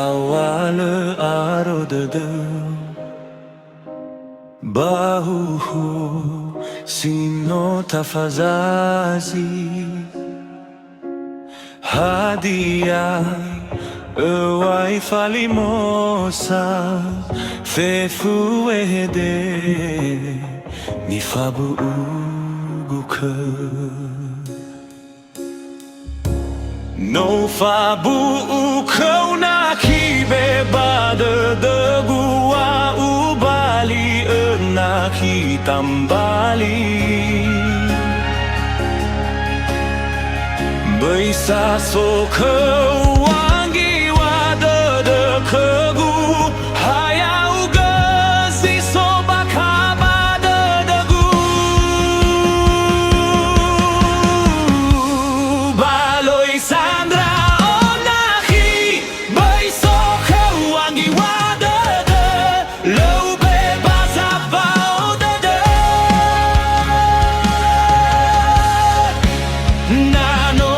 Awale arodede Bahuhu sino tafazazi Hadia Ewai falimosa Fefu ehede Mifabu uguke No fabu ukau na kibe bade de gua ubali na kitambali Beisa so kewangi wade de kegu hayau gezi so bakaba de gu baloi sandra onahi beisa kewangi wade de lobe bazaba de nano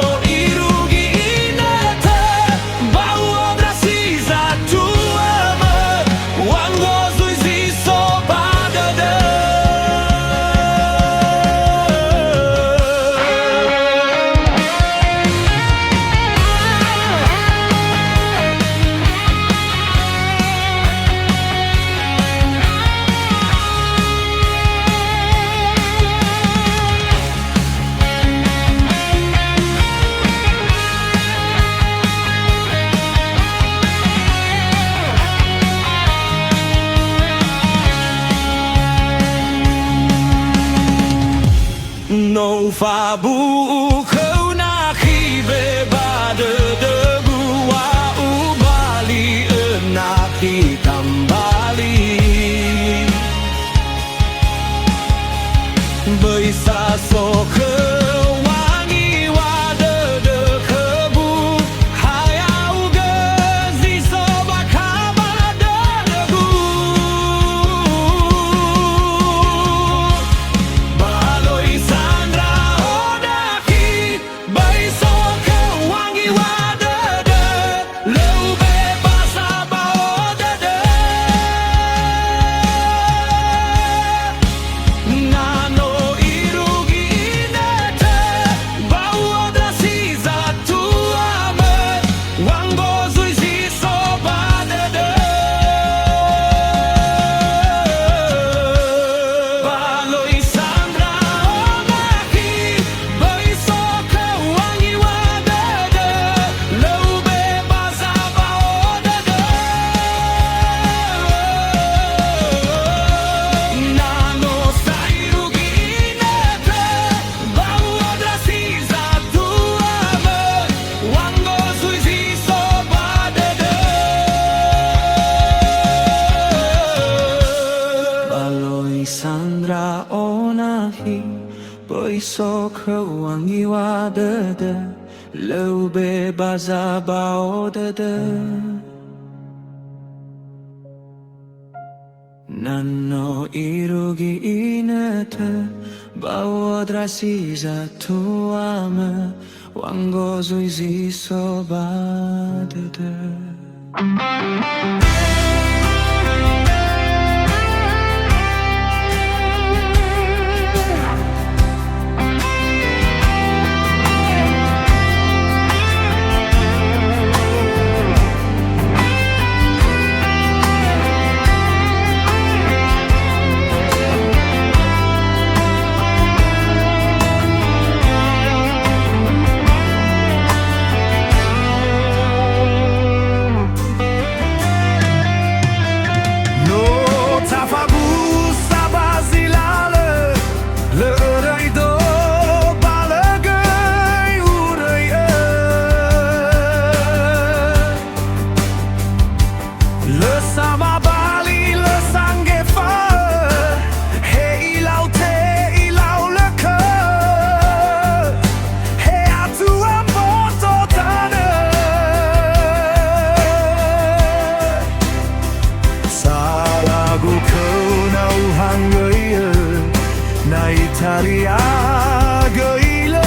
No fabu kau na khibe bade de gua ubali na kitambali Beisa so kewangi wade de kebu hayau gezi so bakaba de gu baloi sandra onaki beisa kewangi wade de lobe basaba de nano Sandra onahi Boiso kewangi wadede Lobe bazaba odede Nano irugi inete Bawodrasi za tuame Wangozu izi sobadede Italia gila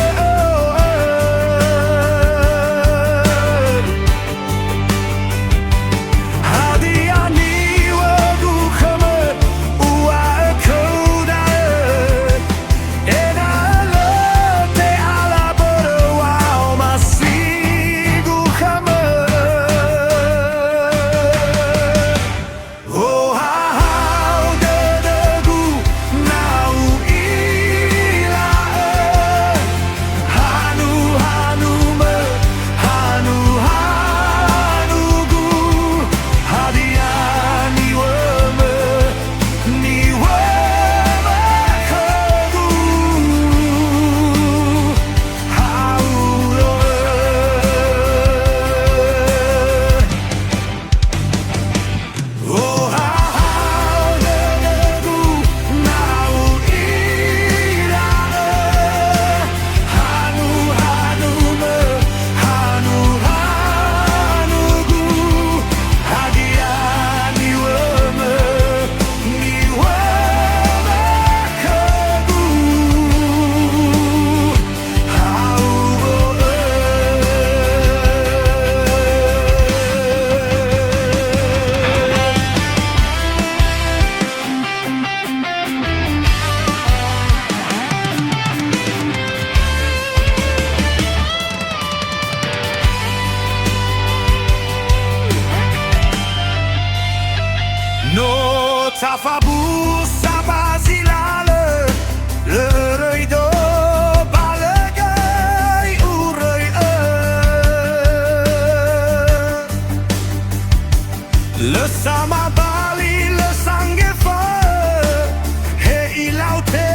Tafabu sabazilale lărăi do balăgăi urăi lăsama bali lăsanghe fă he ilau te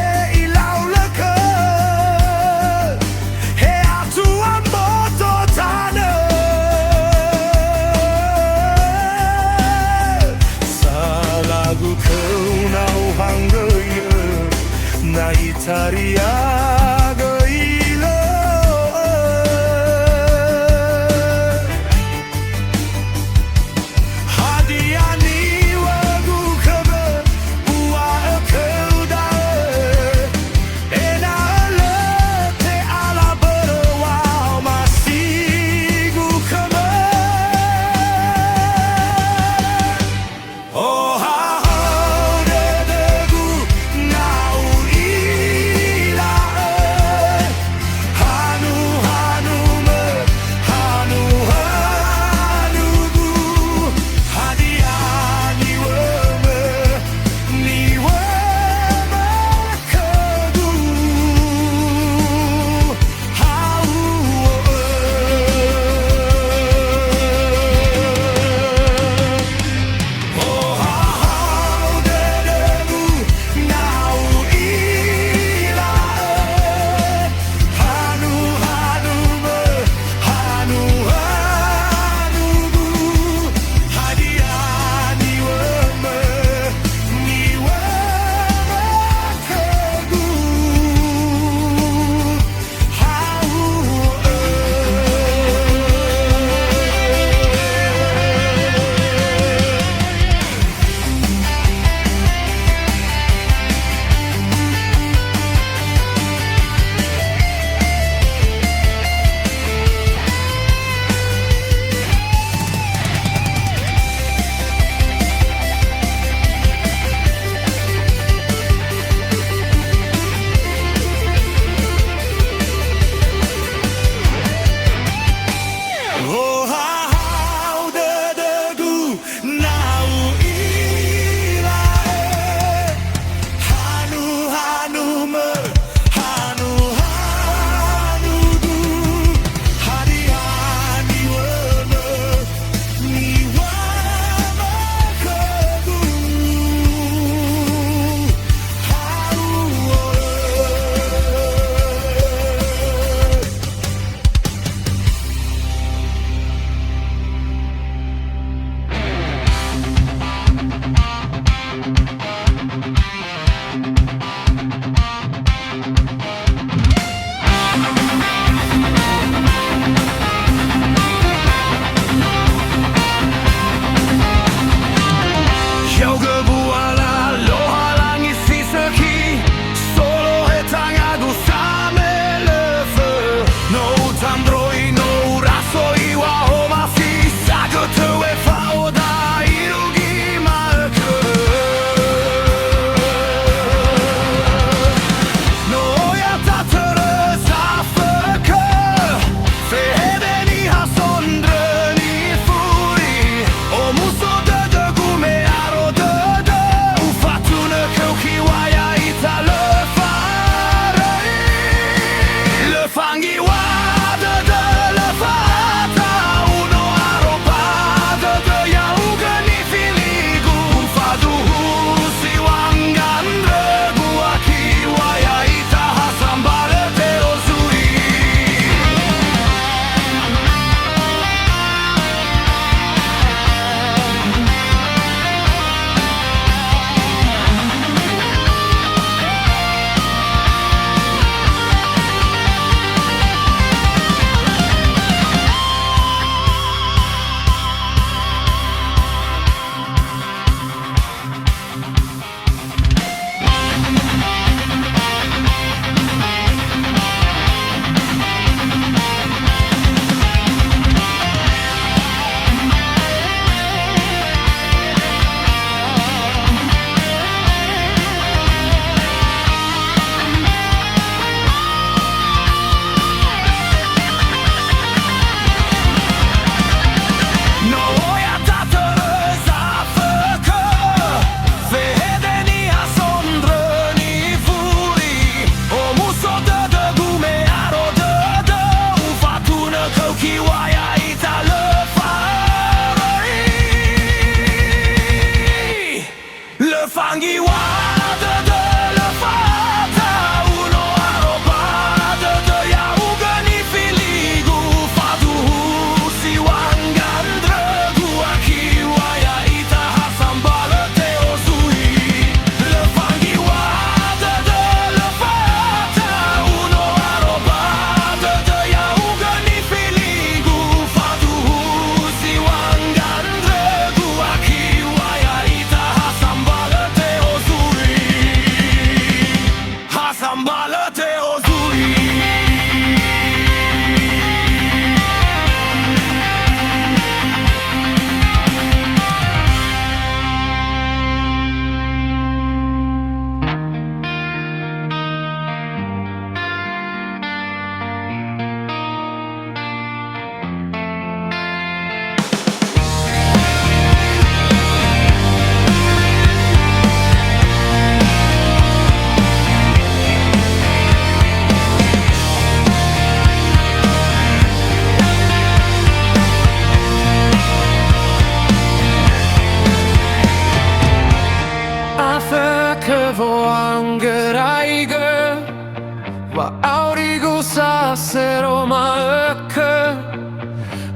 ilau lăcă he atu amboto tană salagu kau nau hangăie na itaria găilă hadiani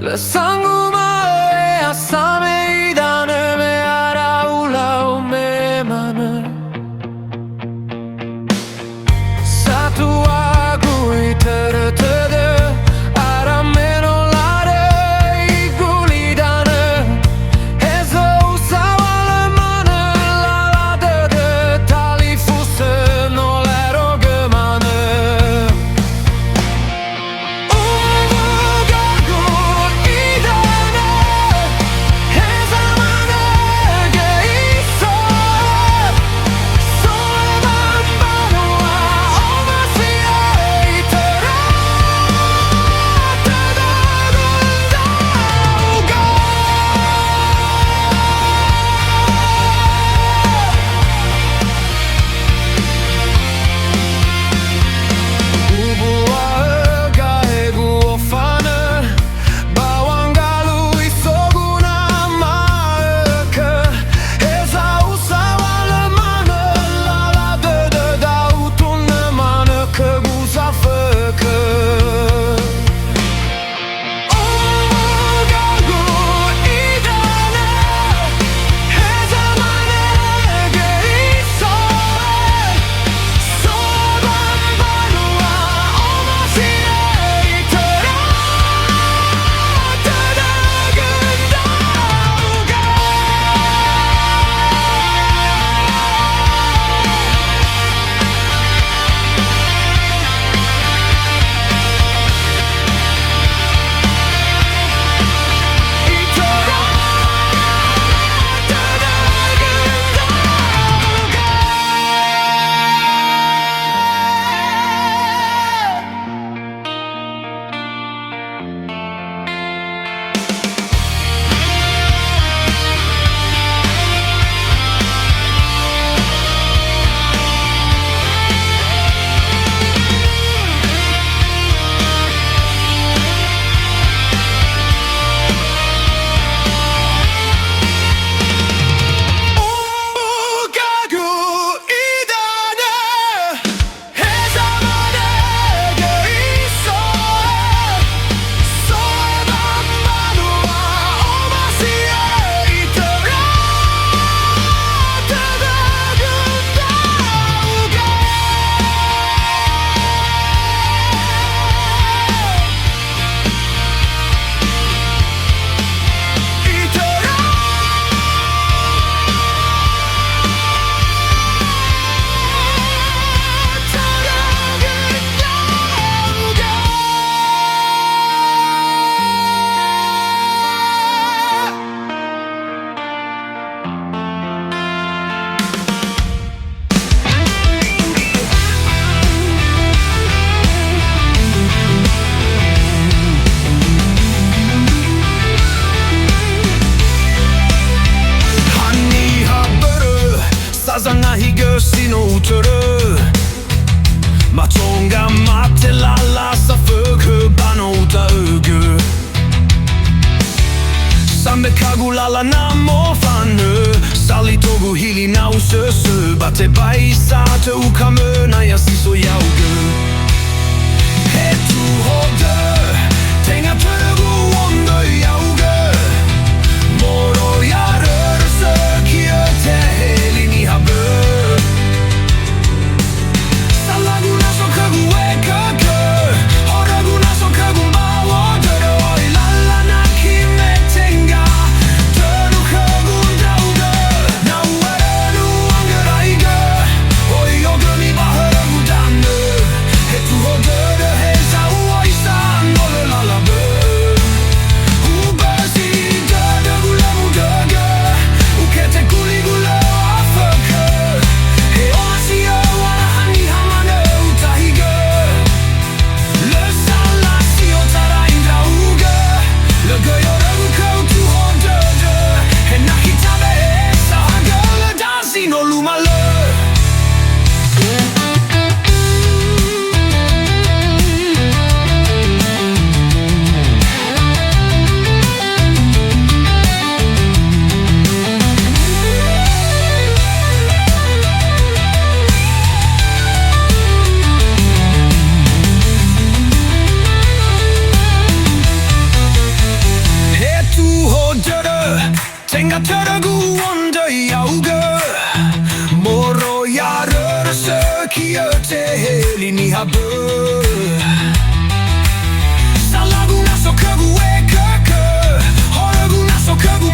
Le sangumae asame idane me araula me mane Satu agui tertede arameno lare igulidane Ezo usawale mane la de tali fusse no lero gemane Matonga mate lallasa för kubban och ta ugu Sambe lagu lalana mo fanu Sali togu hili na ususu Bate baisa te ukamu na ya siso yaugu He tu hoda Tenga pegu wanda yaugu Moro ya rörelse kia te heli ni habu Salagu na so kagu e kaka Horagu na so kagu mawa Doro oi lala na kime tenga Tonu kagu dauda Na uarenu angaraiga Oi ogami baharagu danu He tu hodere he zau oisa Nole lalabu Ubasi dada gula mudaga Ukete kuli gula afaka He oasia wala hani hamane utahiga Le sala si otara indrauga Le goyoragu kau tu hodere He nakitabe e sahaga Le dansi no lumale He tu hodere Tenga teragu wanda yauga Moro ya rörelse kia te heli ni habu Salagu na so kagu e kaka Horagu na so kagu